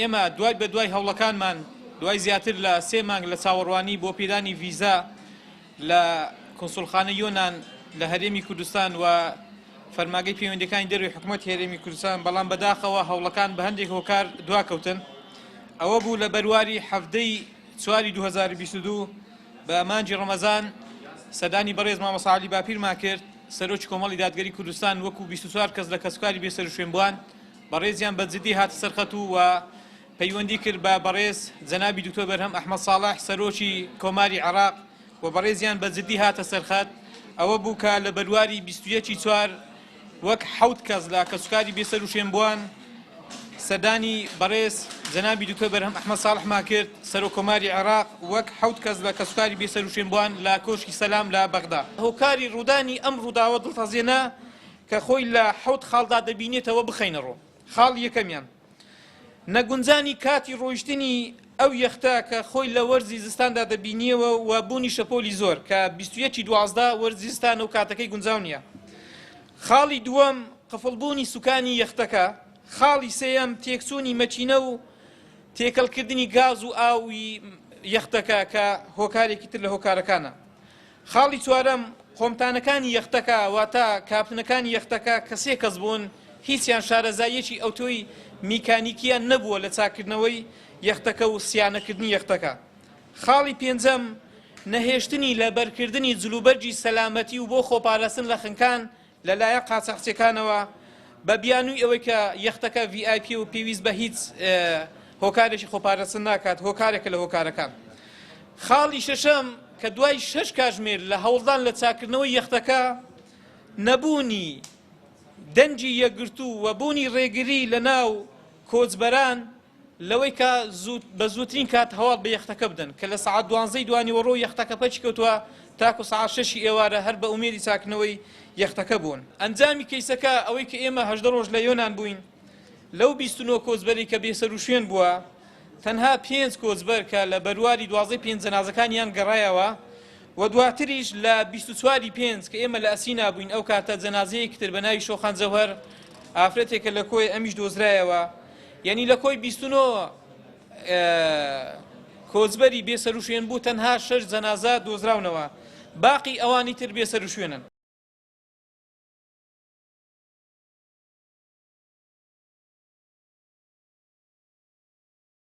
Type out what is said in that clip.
ئێمە دوای بە دوای هەوڵەکانمان دوای زیاتر لە 3 مانگ لە چاوەڕوانی بۆ پێدانی ڤیزا لە کۆنسوڵخانە یۆنان لە هەرێمی کوردستان و فەرماگەی پەیوەندیەکانی دەروی حکوومەت هێرێمی کوردستان بەڵام بەداخەوە هەوڵەکان بە هەندێک هۆکار دواکەوتن. ئەوە بوو لە بەرواری هەفتەی 4 2022 بە ئەمانجی ڕەمەزان سەدانی بەڕێز مامۆستا عەلی باپیرمان کرد سەرۆکی کۆمەڵی دادگەری کوردستان وەکو 24 کەس لە کەسوکاری بێسەر و شوێنبووان بەڕێزیان بەجددی هاتە سەرخەت و پەیوەندی کرد بە بەڕێز جەنابی دکتۆر بەرهەم ئەحمەد ساڵح سەرۆکی کۆماری عێراق و بەڕێزیان بەجددی هاتە سەرخەت. ئەوە بوو کە لە بەرواری 21 4 وەک 7 کەس لە کەسوکاری بێسەر و شوێنبووان سەدانی بەڕێز جەنابی دکتۆر بەرهەم ئەحمەد ساڵحمان کرد سەرۆک کۆماری عێراق وەک 7 کەس لە کەسوکاری بێسەر و شوێنبووان لە کۆشکی سەلام لە بەغدا. هۆکاری ڕوودانی ئەم ڕووداوە دڵتەزێنە کە خۆی لە 7 خاڵدا دەبینێتەوە بخەینەڕۆ. خاڵ یەکەمیان نەگونجانی کاتی ڕۆیشتنی ئەو یەختە کە خۆی لە وەرزی زستاندا دەبینیەوە و بوونی شەپۆلی زۆر کە 21 12 وەرزی زستان و کاتەکەی گونجاو نییە. خاڵی دووەم قفڵبوونی سوکانی یەختەکە. خاڵی سێیەم تێکچوونی مەچینە و تێکەڵکردنی گاز و ئاوی یەختەکە کە هۆکارێکی تر لە هۆکارەکانە. خاڵی چوارەم قۆمتانەکانی یەختەکە واتە کاپنەکانی یەختەکە کە 3 کەس بوون هیچیان شارەزاییەکی ئەوتۆی میکانیکیان نەبووە لە چاکردنەوەی یەختەکە و سیانەکردنی یەختەکە. خاڵی پێنجەم نەهێشتنی لە بەرکردنی جلوبەرجی سەلامەتی و بۆ خۆپاراستن لە خنکان لەلایەن قاچاقچیەکانەوە بە بیانووی ئەوەی کە یەختەکە VIP و پێویست بە هیچ هۆکارێکی خۆپاراستن ناکات هۆکارێکە لە هۆکارەکان. خاڵی شەشەم کە دوای 6 کاتژمێر لە هەوڵدان لە چاکردنەوەی یەختەکە نەبوونی دەنجی یەکگرتوو و بوونی ڕێگری لە ناو کۆچبەران لەوەی کە بە زووترین کات هەواڵ بە یەختەکە بدەن کە لە سەعات 12 دوانی وەڕۆ یەختەکە پەچ کەوتووە تاکو سەعات 6 ئێوارە هەر بە ئومێدی چاکردنەوەی یەختەکە بوون. ئەنجامی کەیسەکە ئەوەی کە ئێمە 18 ڕۆژ لە یۆنان بووین لەو 29 کۆچبەری کە بێسەر و شوێن بووە تەنها 5 کۆچبەر کە لە بەرواری 12 5 جەنازەکانیان گەڕایەوە و دواتریش لە 24 5 کە ئێمە لە ئەسینا بووین ئەو کاتە جەنازەیەکی تر بە ناوی شۆخان جەوهەر ئافرەتێکە لە کۆی ئەمیش دۆزرایەوە یعنی لە کۆی 29 کۆچبەری بێسەر و شوێن بوو تەنها 6 جەنازە دۆزراونەوە باقی ئەوانی تر بێسەر و شوێنن.